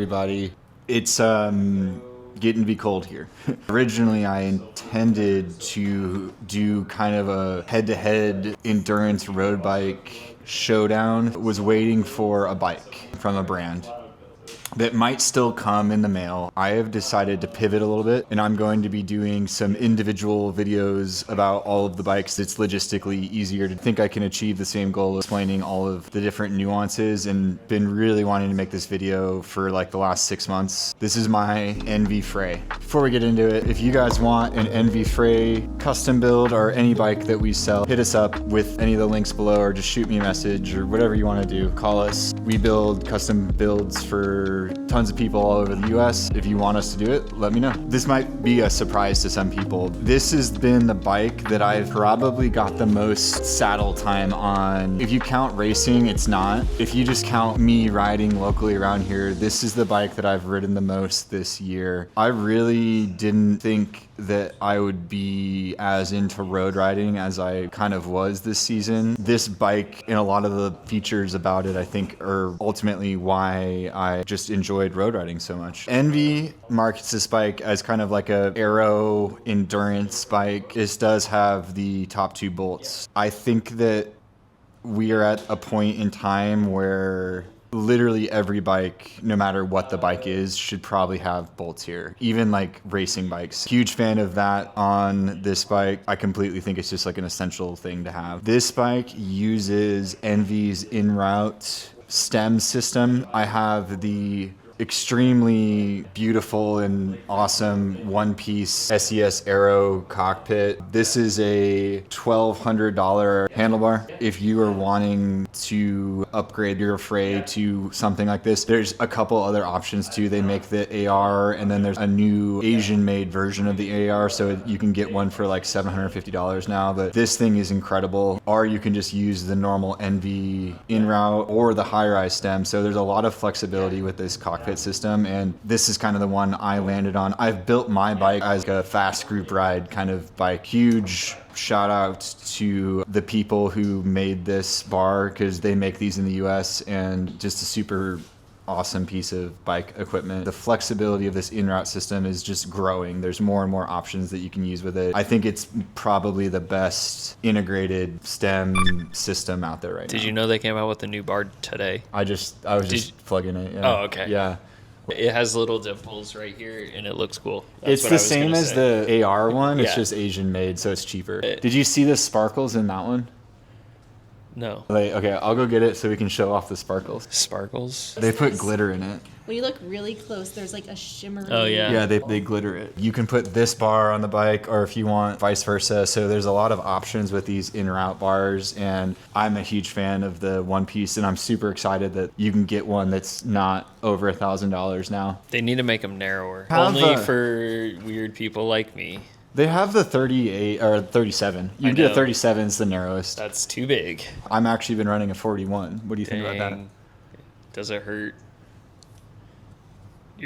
everybody. It's getting to be cold here. Originally, I intended to do kind of a head-to-head endurance road bike showdown. Was waiting for a bike from a brand that might still come in the mail. I have decided to pivot a little bit, and I'm going to be doing some individual videos about all of the bikes. It's logistically easier to think I can achieve the same goal of explaining all of the different nuances, and been really wanting to make this video for like the last 6 months. This is my Enve Frey. Before we get into it, if you guys want an Enve Frey custom build or any bike that we sell, hit us up with any of the links below, or just shoot me a message, or whatever you want to do. Call us. We build custom builds for tons of people all over the US. If you want us to do it, let me know. This might be a surprise to some people. This has been the bike that I've probably got the most saddle time on. If you count racing, it's not. If you just count me riding locally around here, this is the bike that I've ridden the most this year. I really didn't think that I would be as into road riding as I kind of was this season. This bike and a lot of the features about it, I think, are ultimately why I just enjoyed road riding so much. Enve markets this bike as kind of like a aero endurance bike. This does have the top 2 bolts. I think that we are at a point in time where literally every bike, no matter what the bike is, should probably have bolts here. Even like racing bikes. Huge fan of that on this bike. I completely think it's just like an essential thing to have. This bike uses Enve's in-route stem system. I have the extremely beautiful and awesome one-piece SES Aero Cockpit. This is a $1,200 handlebar. If you are wanting to upgrade your Frey to something like this, there's a couple other options too. They make the AR, and then there's a new Asian-made version of the AR, so you can get one for like $750 now. But this thing is incredible. Or you can just use the normal Enve in-route or the high-rise stem. So there's a lot of flexibility with this cockpit system, and this is kind of the one I landed on. I've built my bike as a fast group ride kind of bike. Huge shout out to the people who made this bar, because they make these in the US, and just a super awesome piece of bike equipment. The flexibility of this in-route system is just growing. There's more and more options that you can use with it. I think it's probably the best integrated stem system out there right now. Did you know they came out with a new bar today? I was just plugging it. Yeah. Oh, okay. Yeah. It has little dimples right here, and it looks cool. It's the same as the AR one. It's Yeah. just Asian made, so it's cheaper. Did you see the sparkles in that one? No. Okay, I'll go get it so we can show off the sparkles. Sparkles? They put glitter in it. When you look really close, there's like a shimmery. Oh, yeah. Yeah, they glitter it. You can put this bar on the bike, or if you want, vice versa. So there's a lot of options with these in-route bars, and I'm a huge fan of the one piece, and I'm super excited that you can get one that's not over $1,000 now. They need to make them narrower. Have Only a- for weird people like me. They have the 38 or 37. You I can get a know. 37 is the narrowest. That's too big. I'm actually been running a 41. What do you think about that? Dang. Does it hurt?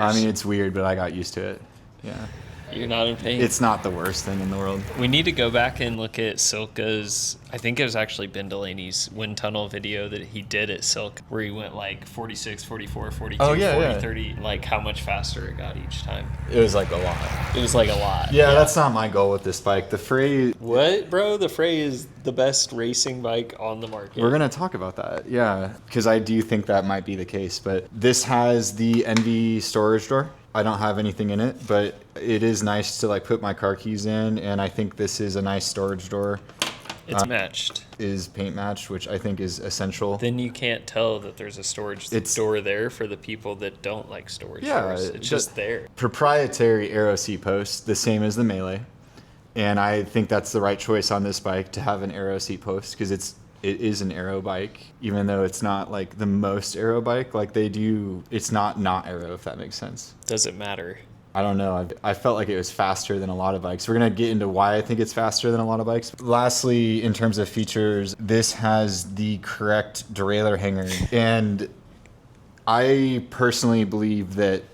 I mean, it's weird, but I got used to it. Yeah. You're not in pain. It's not the worst thing in the world. We need to go back and look at Silka's, I think it was actually Ben Delaney's wind tunnel video that he did at Silk, where he went like 46, 44, 42, 40, 30, like how much faster it got each time. It was like a lot. It was like a lot. Yeah, that's not my goal with this bike. The Frey... What, bro? The Frey is the best racing bike on the market. We're going to talk about that, yeah, because I do think that might be the case. But this has the Enve storage door. I don't have anything in it, but it is nice to like put my car keys in, and I think this is a nice storage door. It's matched. Is paint matched, which I think is essential. Then you can't tell that there's a storage door there for the people that don't like storage doors. It's just there. Proprietary Aero seat post, the same as the Melee. And I think that's the right choice on this bike to have an Aero seat post, because it is an aero bike, even though it's not like the most aero bike. Like they do, it's not aero, if that makes sense. Does it matter? I don't know. I felt like it was faster than a lot of bikes. We're going to get into why I think it's faster than a lot of bikes. Lastly, in terms of features, this has the correct derailleur hanger. And I personally believe that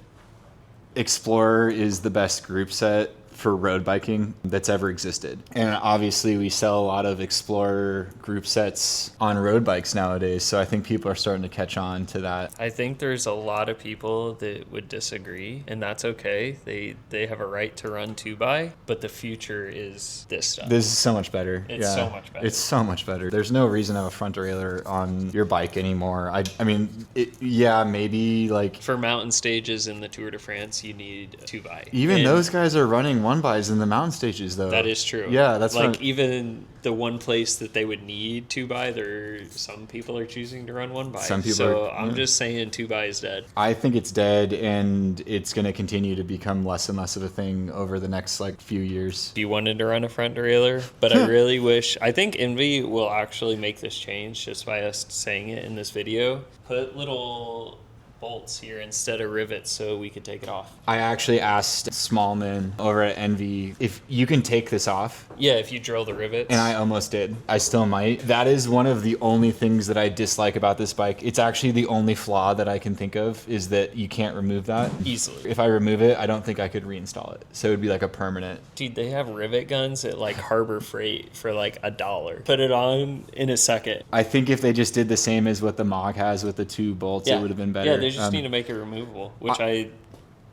Explorer is the best group set for road biking that's ever existed. And obviously we sell a lot of Explorer group sets on road bikes nowadays, so I think people are starting to catch on to that. I think there's a lot of people that would disagree, and that's okay. They have a right to run 2x, but the future is this stuff. This is so much better. It's so much better. It's so much better. There's no reason to have a front derailleur on your bike anymore. I mean, maybe like for mountain stages in the Tour de France, you need 2x. Even those guys are running 1xs in the mountain stages, though. That is true. Yeah, that's like even the one place that they would need 2x, some people are choosing to run 1x. Some people so I'm just saying 2x is dead. I think it's dead, and it's going to continue to become less and less of a thing over the next like few years. You wanted to run a front derailleur, but I really wish. I think Enve will actually make this change just by us saying it in this video. Put little bolts here instead of rivets so we could take it off. I actually asked Smallman over at Enve if you can take this off. Yeah, if you drill the rivets. And I almost did. I still might. That is one of the only things that I dislike about this bike. It's actually the only flaw that I can think of is that you can't remove that. Easily. If I remove it, I don't think I could reinstall it. So it would be like a permanent. Dude, they have rivet guns at like Harbor Freight for like $1. Put it on in a second. I think if they just did the same as what the MOG has with the 2 bolts, it would have been better. Yeah, they just need to make it removable, which I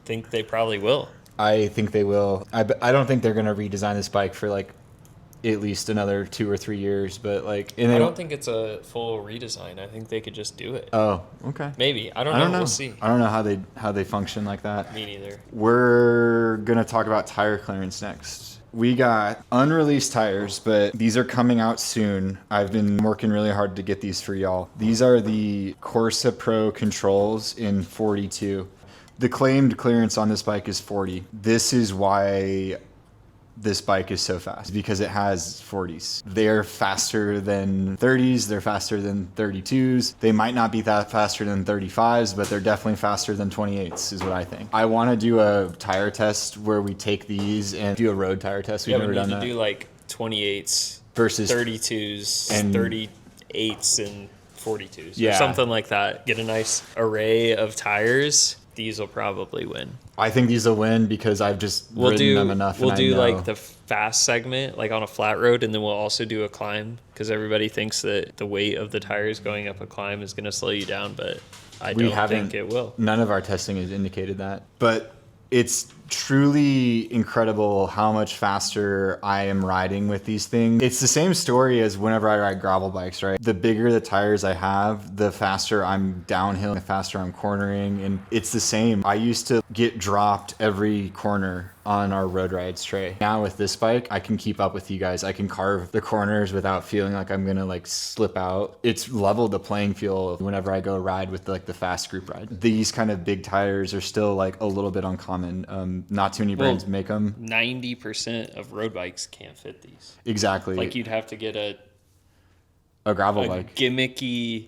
think they probably will. I think they will. I don't think they're going to redesign this bike for like at least another 2 or 3 years, but like... I don't think it's a full redesign. I think they could just do it. Oh, okay. Maybe. I don't know. We'll see. I don't know how they function like that. Me neither. We're going to talk about tire clearance next. We got unreleased tires, but these are coming out soon. I've been working really hard to get these for y'all. These are the Corsa Pro controls in 42. The claimed clearance on this bike is 40. This is why this bike is so fast, because it has 40s. They're faster than 30s, they're faster than 32s. They might not be that faster than 35s, but they're definitely faster than 28s is what I think. I want to do a tire test where we take these and do a road tire test. We've never done that. We need to do like 28s versus 32s and 38s and 42s or something like that. Get a nice array of tires. These will probably win. I think these will win because I've just ridden them enough. We'll do like the fast segment, like on a flat road, and then we'll also do a climb because everybody thinks that the weight of the tires going up a climb is going to slow you down, but I don't think it will. None of our testing has indicated that. But it's truly incredible how much faster I am riding with these things. It's the same story as whenever I ride gravel bikes, right? The bigger the tires I have, the faster I'm downhill, the faster I'm cornering, and it's the same. I used to get dropped every corner on our road rides, Frey. Now with this bike, I can keep up with you guys. I can carve the corners without feeling like I'm gonna like slip out. It's leveled the playing field whenever I go ride with like the fast group ride. These kind of big tires are still like a little bit uncommon. Not too many brands make them. 90% of road bikes can't fit these. Exactly. Like you'd have to get a gravel bike, gimmicky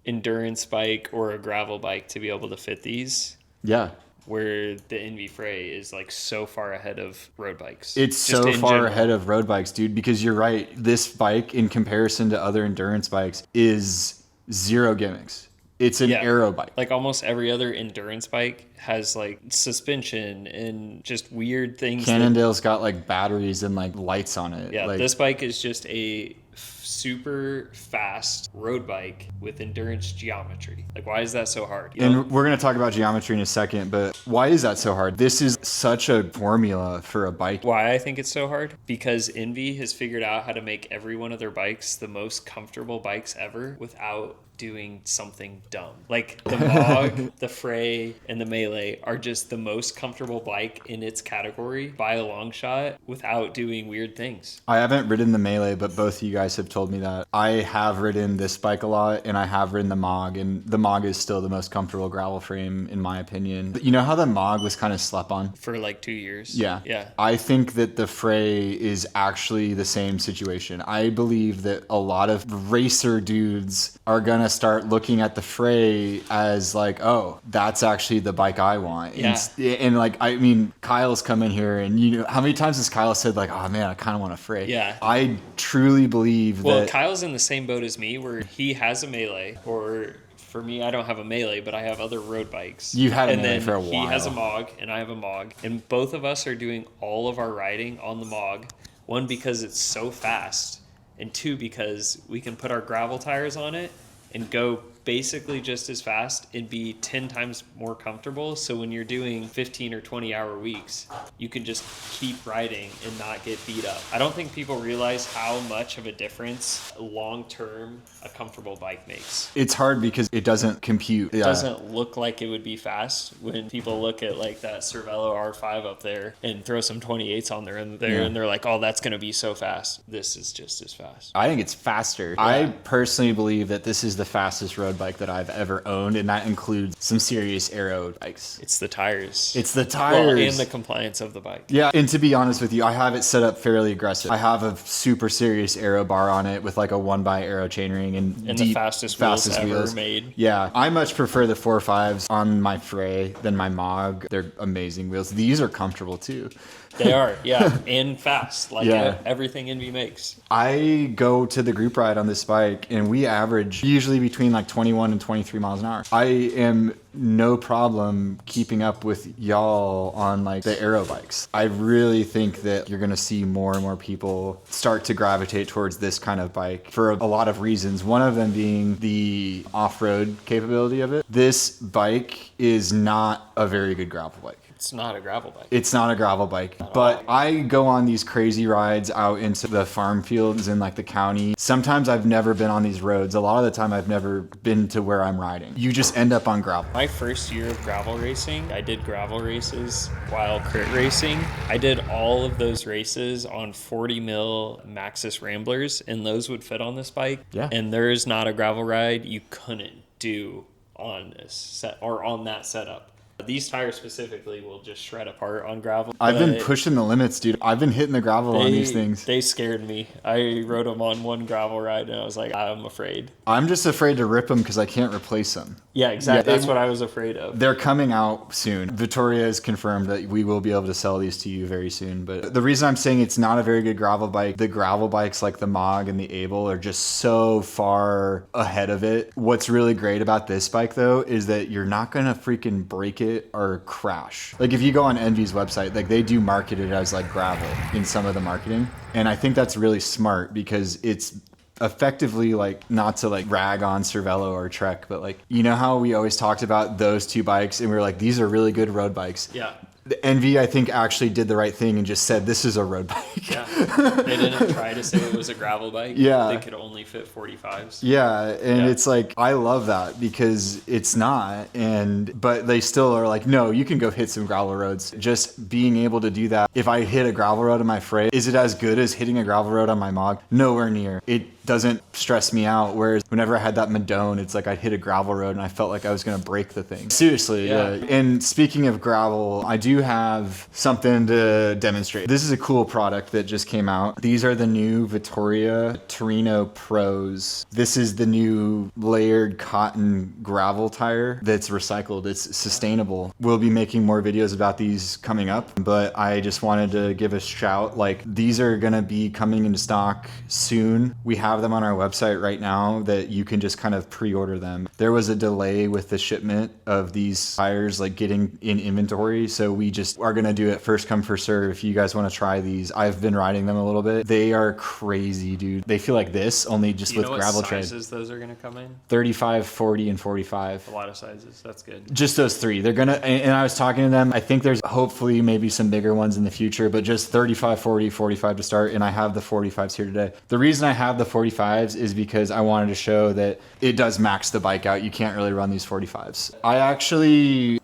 endurance bike or a gravel bike to be able to fit these. Yeah. Where the Enve Frey is like so far ahead of road bikes. It's so far ahead of road bikes, dude, because you're right. This bike, in comparison to other endurance bikes, is zero gimmicks. It's an aero bike. Like almost every other endurance bike has like suspension and just weird things. Cannondale's got like batteries and like lights on it. Yeah, like, this bike is just a super fast road bike with endurance geometry. Like, why is that so hard? And we're going to talk about geometry in a second, but why is that so hard? This is such a formula for a bike. Why I think it's so hard? Because Enve has figured out how to make every one of their bikes the most comfortable bikes ever without doing something dumb. Like the MOG, the Frey, and the Melee are just the most comfortable bike in its category by a long shot without doing weird things. I haven't ridden the Melee, but both of you guys have told me that. I have ridden this bike a lot, and I have ridden the MOG, and the MOG is still the most comfortable gravel frame in my opinion. But you know how the MOG was kind of slept on? For like 2 years? Yeah. Yeah. I think that the Frey is actually the same situation. I believe that a lot of racer dudes are gonna start looking at the Frey as like, oh, that's actually the bike I want. Yeah. And like, I mean, Kyle's come in here and you know, how many times has Kyle said like, oh man, I kind of want a Frey. Yeah. I truly believe Well, that. Kyle's in the same boat as me where he has a Melee or for me, I don't have a Melee, but I have other road bikes. You had a and Melee then for a he while. has a Mog, and I have a Mog. And both of us are doing all of our riding on the Mog. One, because it's so fast, and two, because we can put our gravel tires on it and go basically just as fast and be 10 times more comfortable. So when you're doing 15 or 20 hour weeks, you can just keep riding and not get beat up. I don't think people realize how much of a difference long term a comfortable bike makes. It's hard because it doesn't compute. It doesn't look like it would be fast when people look at like that Cervelo R5 up there and throw some 28s on there and they're like, oh, that's going to be so fast. This is just as fast. I think it's faster. Yeah. I personally believe that this is the fastest road bike that I've ever owned, and that includes some serious aero bikes. It's the tires. It's the tires. Well, and the compliance of the bike. Yeah, and to be honest with you, I have it set up fairly aggressive. I have a super serious aero bar on it with like a 1x aero chainring and the deep, fastest wheels ever made. Yeah, I much prefer the 4.5s on my Frey than my Mog. They're amazing wheels. These are comfortable too. They are, yeah, and fast, like Yeah. everything Enve makes. I go to the group ride on this bike, and we average usually between like 21 and 23 miles an hour. I am no problem keeping up with y'all on like the aero bikes. I really think that you're going to see more and more people start to gravitate towards this kind of bike for a lot of reasons. One of them being the off-road capability of it. This bike is not a very good gravel bike. It's not a gravel bike. It's not a gravel bike, but I go on these crazy rides out into the farm fields in like the county. Sometimes I've never been on these roads. A lot of the time I've never been to where I'm riding. You just end up on gravel. My first year of gravel racing, I did gravel races while crit racing. I did all of those races on 40 mil Maxxis Ramblers, and those would fit on this bike. Yeah. And there's not a gravel ride you couldn't do on this set or on that setup. These tires specifically will just shred apart on gravel. I've been pushing the limits, dude. I've been hitting the gravel on these things. They scared me. I rode them on one gravel ride and I was like, I'm afraid. I'm just afraid to rip them because I can't replace them. Yeah, exactly. Yeah, That's what I was afraid of. They're coming out soon. Vittoria has confirmed that we will be able to sell these to you very soon. But the reason I'm saying it's not a very good gravel bike, the gravel bikes like the Mog and the Able are just so far ahead of it. What's really great about this bike though is that you're not gonna freaking break it or crash. Like if you go on Enve's website, like they do market it as like gravel in some of the marketing. And I think that's really smart because it's effectively like, not to like rag on Cervelo or Trek, but like, you know how we always talked about those two bikes and we were like, these are really good road bikes. Yeah. The Enve, I think, actually did the right thing and just said, this is a road bike. Yeah. They didn't try to say it was a gravel bike. Yeah. They could only fit 45s. Yeah, and it's like, I love that because it's not, but they still are like, no, you can go hit some gravel roads. Just being able to do that. If I hit a gravel road on my Frey, is it as good as hitting a gravel road on my Mog? Nowhere near. It doesn't stress me out, whereas whenever I had that Madone, it's like I'd hit a gravel road and I felt like I was going to break the thing. Seriously, yeah. And speaking of gravel, I do have something to demonstrate. This is a cool product that just came out. These are the new Vittoria Torino Pros. This is the new layered cotton gravel tire that's recycled. It's sustainable. We'll be making more videos about these coming up, but I just wanted to give a shout. Like, these are going to be coming into stock soon. We have them on our website right now that you can just kind of pre-order them. There was a delay with the shipment of these tires like getting in inventory, so we just are going to do it first come first serve. If you guys want to try these, I've been riding them a little bit. They are crazy, dude. They feel like this, only just with gravel tread. What sizes those are going to come in? 35, 40, and 45. A lot of sizes. That's good. Just those three. They're gonna, and I was talking to them, I think there's hopefully maybe some bigger ones in the future, but just 35, 40, 45 to start, and I have the 45s here today. The reason I have the 45s is because I wanted to show that it does max the bike out. You can't really run these 45s. I actually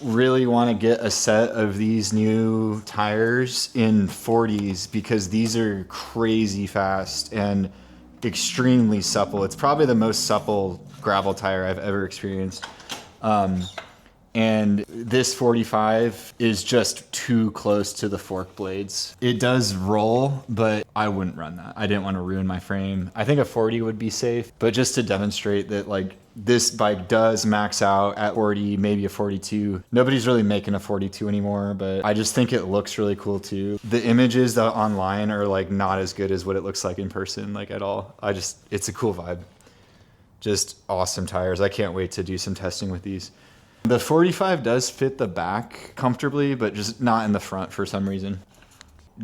really want to get a set of these new tires in 40s because these are crazy fast and extremely supple. It's probably the most supple gravel tire I've ever experienced. And this 45 is just too close to the fork blades. It does roll, but I wouldn't run that. I didn't want to ruin my frame. I think a 40 would be safe, but just to demonstrate that like this bike does max out at 40, maybe a 42. Nobody's really making a 42 anymore, but I just think it looks really cool too. The images online are like not as good as what it looks like in person, like at all. It's a cool vibe. Just awesome tires. I can't wait to do some testing with these. The 45 does fit the back comfortably, but just not in the front for some reason.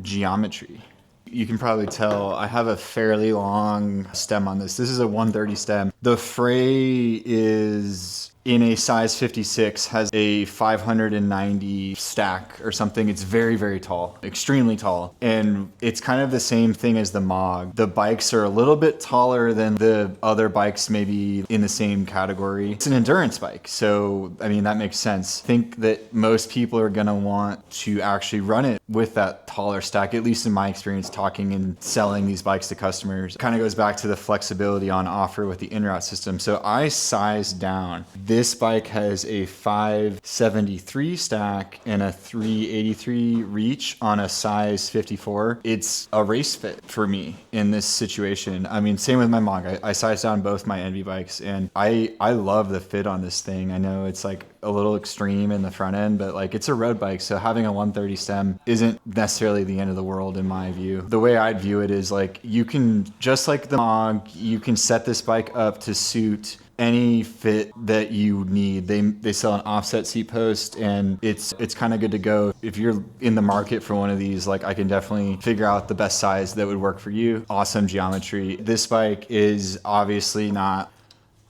Geometry. You can probably tell I have a fairly long stem on this. This is a 130 stem. The Frey is in a size 56, has a 590 stack or something. It's very, very tall, extremely tall. And it's kind of the same thing as the Mog. The bikes are a little bit taller than the other bikes maybe in the same category. It's an endurance bike. So, I mean, that makes sense. I think that most people are gonna want to actually run it with that taller stack, at least in my experience talking and selling these bikes to customers. It kind of goes back to the flexibility on offer with the in-route system. So I sized down. This bike has a 573 stack and a 383 reach on a size 54. It's a race fit for me in this situation. I mean, same with my Mog. I sized down both my Enve bikes, and I love the fit on this thing. I know it's like a little extreme in the front end, but like it's a road bike, so having a 130 stem isn't necessarily the end of the world in my view. The way I'd view it is like you can, just like the Mog, you can set this bike up to suit any fit that you need. They sell an offset seat post, and it's kind of good to go. If you're in the market for one of these, like I can definitely figure out the best size that would work for you. Awesome geometry. This bike is obviously not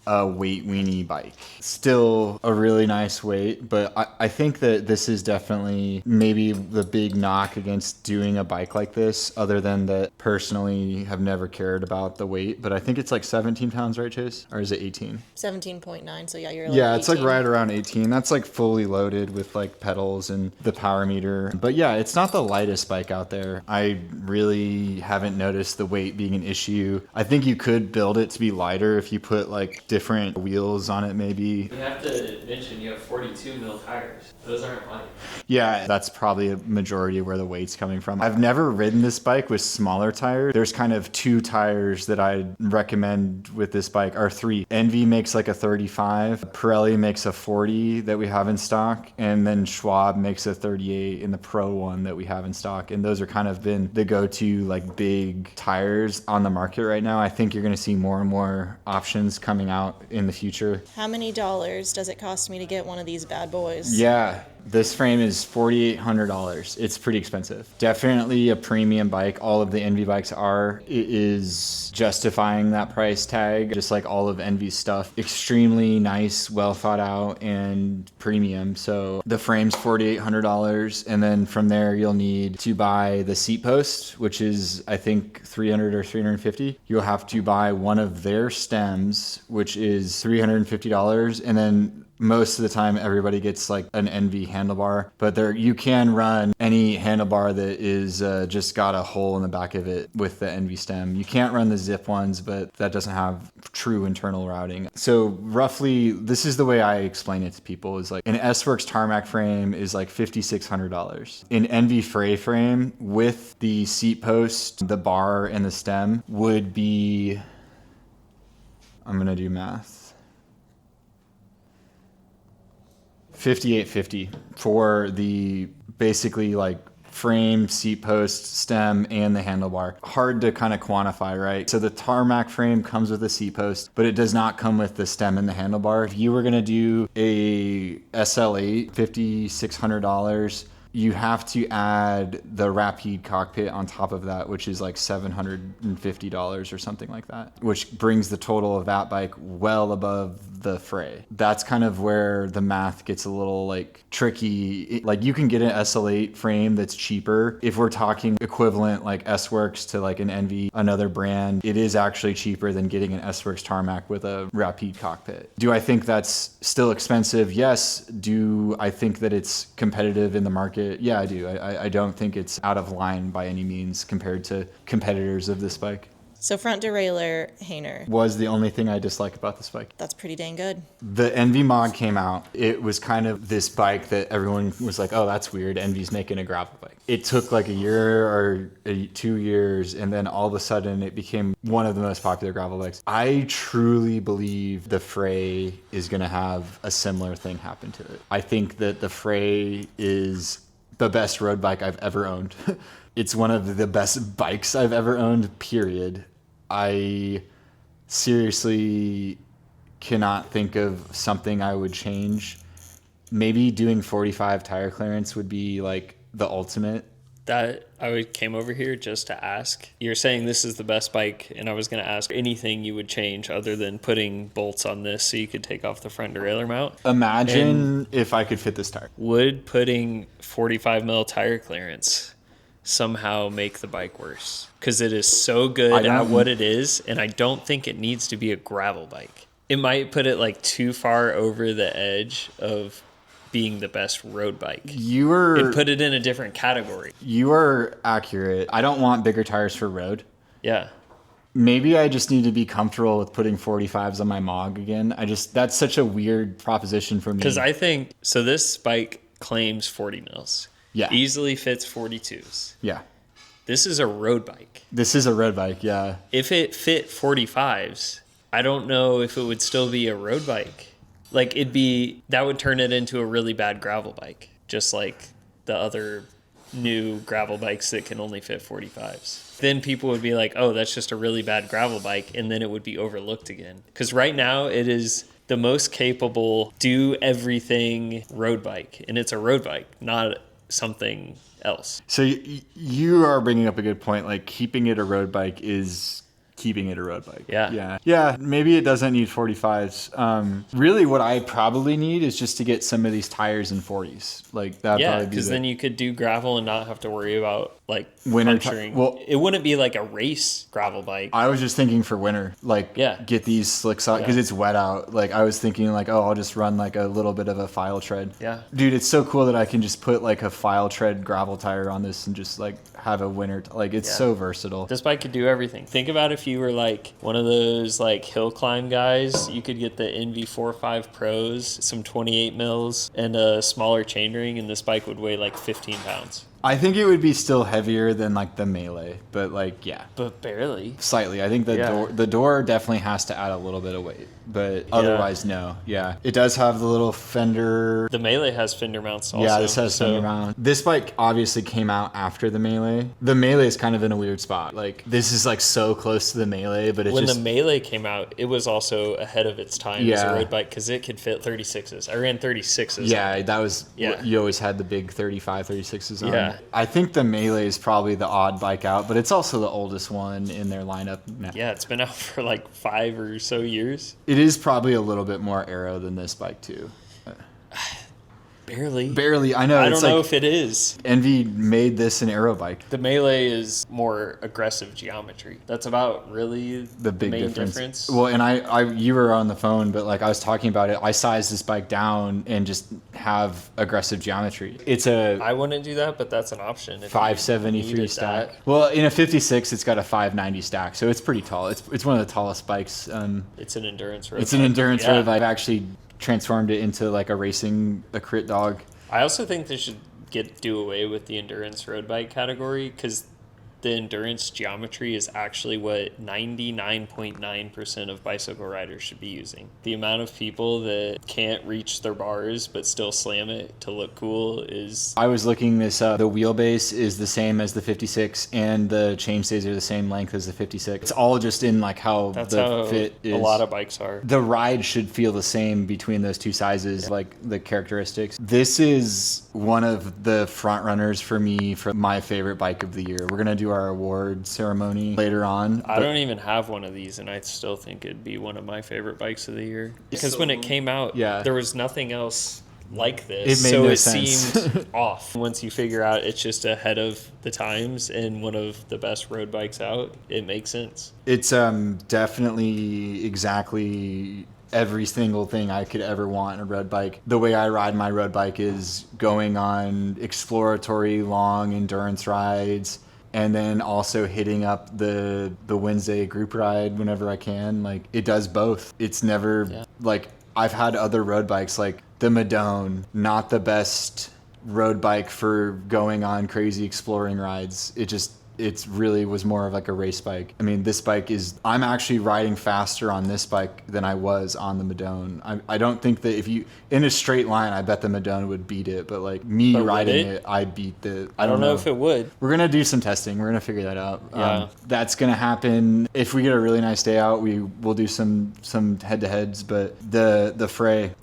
a weight weenie bike. Still a really nice weight, but I think that this is definitely maybe the big knock against doing a bike like this, other than that personally have never cared about the weight, but I think it's like 17 pounds, right, Chase? Or is it 18? 17.9, so yeah, you're like Yeah, it's 18. like right around 18. That's like fully loaded with like pedals and the power meter. But yeah, it's not the lightest bike out there. I really haven't noticed the weight being an issue. I think you could build it to be lighter if you put like different wheels on it maybe. You have to mention you have 42 mil tires. Those aren't light. Yeah, that's probably a majority of where the weight's coming from. I've never ridden this bike with smaller tires. There's kind of two tires that I'd recommend with this bike, or three. Enve makes like a 35, Pirelli makes a 40 that we have in stock, and then Schwab makes a 38 in the Pro one that we have in stock. And those are kind of been the go-to like big tires on the market right now. I think you're gonna see more and more options coming out in the future. How many dollars does it cost me to get one of these bad boys? Yeah, this frame is $4,800. It's pretty expensive. Definitely a premium bike. All of the Enve bikes are. It is justifying that price tag, just like all of Enve's stuff. Extremely nice, well thought out, and premium. So the frame's $4,800, and then from there you'll need to buy the seat post, which is I think $300 or $350. You'll have to buy one of their stems, which is $350, and then most of the time everybody gets like an Enve handlebar, but there you can run any handlebar that is just got a hole in the back of it with the Enve stem. You can't run the zip ones, but that doesn't have true internal routing. So roughly, this is the way I explain it to people, is like an S-Works tarmac frame is like $5,600. An Enve Frey frame with the seat post, the bar, and the stem would be, I'm gonna do math, $5,850 for the basically like frame, seat post, stem, and the handlebar. Hard to kind of quantify, right? So the tarmac frame comes with a seat post, but it does not come with the stem and the handlebar. If you were gonna do a SL8, $5,600, you have to add the Rapide cockpit on top of that, which is like $750 or something like that, which brings the total of that bike well above the Frey. That's kind of where the math gets a little like tricky. Like you can get an SL8 frame that's cheaper. If we're talking equivalent like S-Works to like an Enve, another brand, it is actually cheaper than getting an S-Works tarmac with a Rapide cockpit. Do I think that's still expensive? Yes. Do I think that it's competitive in the market? Yeah, I do. I don't think it's out of line by any means compared to competitors of this bike. So front derailleur, Hainer. Was the only thing I dislike about this bike. That's pretty dang good. The Enve Mod came out. It was kind of this bike that everyone was like, oh, that's weird. Enve's making a gravel bike. It took like a year or 2 years, and then all of a sudden it became one of the most popular gravel bikes. I truly believe the Frey is going to have a similar thing happen to it. I think that the Frey is the best road bike I've ever owned. It's one of the best bikes I've ever owned, period. I seriously cannot think of something I would change. Maybe doing 45 tire clearance would be like the ultimate. That came over here just to ask. You're saying this is the best bike, and I was going to ask anything you would change other than putting bolts on this so you could take off the front derailleur mount. Imagine if I could fit this tire. Would putting 45 mil tire clearance somehow make the bike worse? Because it is so good at what it is, and I don't think it needs to be a gravel bike. It might put it like too far over the edge of being the best road bike. It put it in a different category. You are accurate. I don't want bigger tires for road. Yeah. Maybe I just need to be comfortable with putting 45s on my Mog again. That's such a weird proposition for me. Because I think, so this bike claims 40 mils. Yeah. Easily fits 42s. Yeah. This is a road bike. This is a road bike, yeah. If it fit 45s, I don't know if it would still be a road bike. Like, that would turn it into a really bad gravel bike, just like the other new gravel bikes that can only fit 45s. Then people would be like, oh, that's just a really bad gravel bike, and then it would be overlooked again. Because right now it is the most capable, do everything road bike, and it's a road bike, not something else. So you are bringing up a good point. Like, keeping it a road bike is keeping it a road bike. Yeah, maybe it doesn't need 45s. Really what I probably need is just to get some of these tires in 40s. Like, that probably be because then you could do gravel and not have to worry about like winter puncturing. Well, it wouldn't be like a race gravel bike. I was just thinking for winter, like, get these slicks out because it's wet out. Like, I was thinking like, oh, I'll just run like a little bit of a file tread. Yeah, dude, it's so cool that I can just put like a file tread gravel tire on this and just like have a winter like, it's so versatile. This bike could do everything. Think about if you were like one of those like hill climb guys, you could get the Enve 4.5 Pros, some 28 mils, and a smaller chainring, and this bike would weigh like 15 pounds. I think it would be still heavier than like the Melee, but like, yeah. But barely. Slightly. I think the door definitely has to add a little bit of weight, but otherwise, no. Yeah. It does have the little fender. The Melee has fender mounts also. Yeah, this has fender mount. This bike obviously came out after the Melee. The Melee is kind of in a weird spot. Like, this is like so close to the Melee, but when the Melee came out, it was also ahead of its time as a road bike because it could fit 36s. I ran 36s. Yeah, that was, you always had the big 35, 36s on. Yeah. I think the Melee is probably the odd bike out, but it's also the oldest one in their lineup. Yeah, it's been out for like 5 or so years. It is probably a little bit more aero than this bike too. Barely. I know. I don't know if it is. Enve made this an aero bike. The Melee is more aggressive geometry. That's about really the big main difference. Well, and you were on the phone, but like I was talking about it, I sized this bike down and just have aggressive geometry. I wouldn't do that, but that's an option. 573 stack. Well, in a 56, it's got a 590 stack, so it's pretty tall. It's one of the tallest bikes. It's an endurance road. It's an endurance road bike. I've actually transformed it into like a crit dog. I also think they should do away with the endurance road bike category because the endurance geometry is actually what 99.9% of bicycle riders should be using. The amount of people that can't reach their bars but still slam it to look cool is... I was looking this up. The wheelbase is the same as the 56 and the chainstays are the same length as the 56. It's all just in like how fit is. A lot of bikes are. The ride should feel the same between those two sizes, like the characteristics. This is one of the front runners for me for my favorite bike of the year. We're going to do our award ceremony later on. I don't even have one of these, and I still think it'd be one of my favorite bikes of the year. Because when it came out, there was nothing else like this. It made no sense. Seemed off. Once you figure out it's just ahead of the times and one of the best road bikes out, it makes sense. It's definitely exactly every single thing I could ever want in a road bike. The way I ride my road bike is going on exploratory long endurance rides and then also hitting up the Wednesday group ride whenever I can. Like, it does both. It's never like, I've had other road bikes like the Madone, not the best road bike for going on crazy exploring rides. It's really was more of like a race bike. I mean, this bike is, I'm actually riding faster on this bike than I was on the Madone. I don't think that if you, in a straight line, I bet the Madone would beat it, but like me But would riding it? it, I beat the, I don't know if it would. We're going to do some testing. We're going to figure that out. Yeah. That's going to happen. If we get a really nice day out, we'll do some head-to-heads, but the Frey,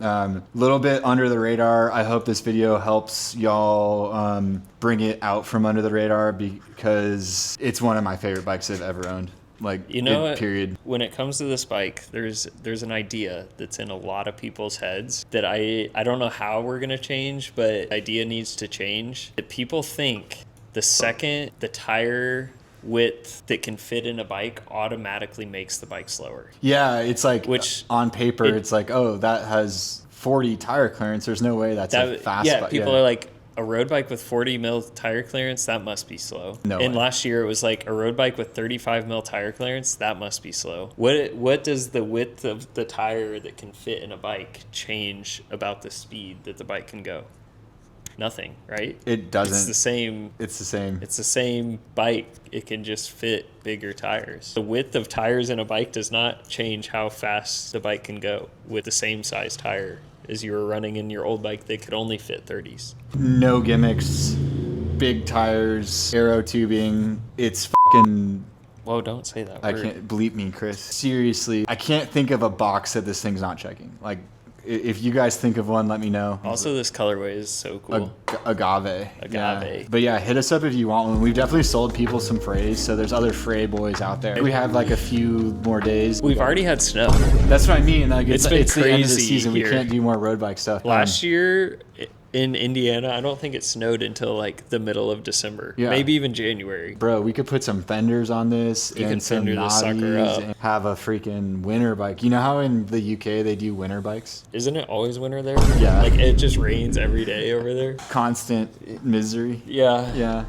little bit under the radar. I hope this video helps y'all bring it out from under the radar, because it's one of my favorite bikes I've ever owned. Like, You know what? period. When it comes to this bike, there's an idea that's in a lot of people's heads that I don't know how we're gonna change, but the idea needs to change. That people think the second the tire width that can fit in a bike automatically makes the bike slower. Yeah, it's like, Which on paper, it's like, oh, that has 40 tire clearance. There's no way that's a fast bike. People are like, a road bike with 40 mil tire clearance, that must be slow. No And way. last year it was like a road bike with 35 mil tire clearance, that must be slow. What does the width of the tire that can fit in a bike change about the speed that the bike can go? Nothing, right? It doesn't. It's the same. It's the same. It's the same bike. It can just fit bigger tires. The width of tires in a bike does not change how fast the bike can go with the same size tire as you were running in your old bike that could only fit 30s. No gimmicks, big tires, aero tubing. It's fucking. Whoa, don't say that I word. can't, bleep me, Chris. Seriously, I can't think of a box that this thing's not checking. Like, if you guys think of one, let me know. Also, this colorway is so cool. Agave. Agave. Yeah. But yeah, hit us up if you want one. We've definitely sold people some Freys, so there's other Frey boys out there. We have like a few more days. We've already had snow. That's what I mean. Like, it's been the end of the crazy season. here. We can't do more road bike stuff. Last year in Indiana, I don't think it snowed until like the middle of December. Yeah. Maybe even January. Bro, we could put some fenders on this You can and some fender this sucker knobbies up. and have a freaking winter bike. You know how in the UK they do winter bikes? Isn't it always winter there? Yeah. Like it just rains every day over there. Constant misery. Yeah. Yeah.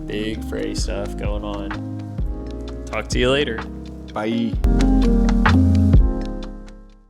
Big Frey stuff going on. Talk to you later. Bye.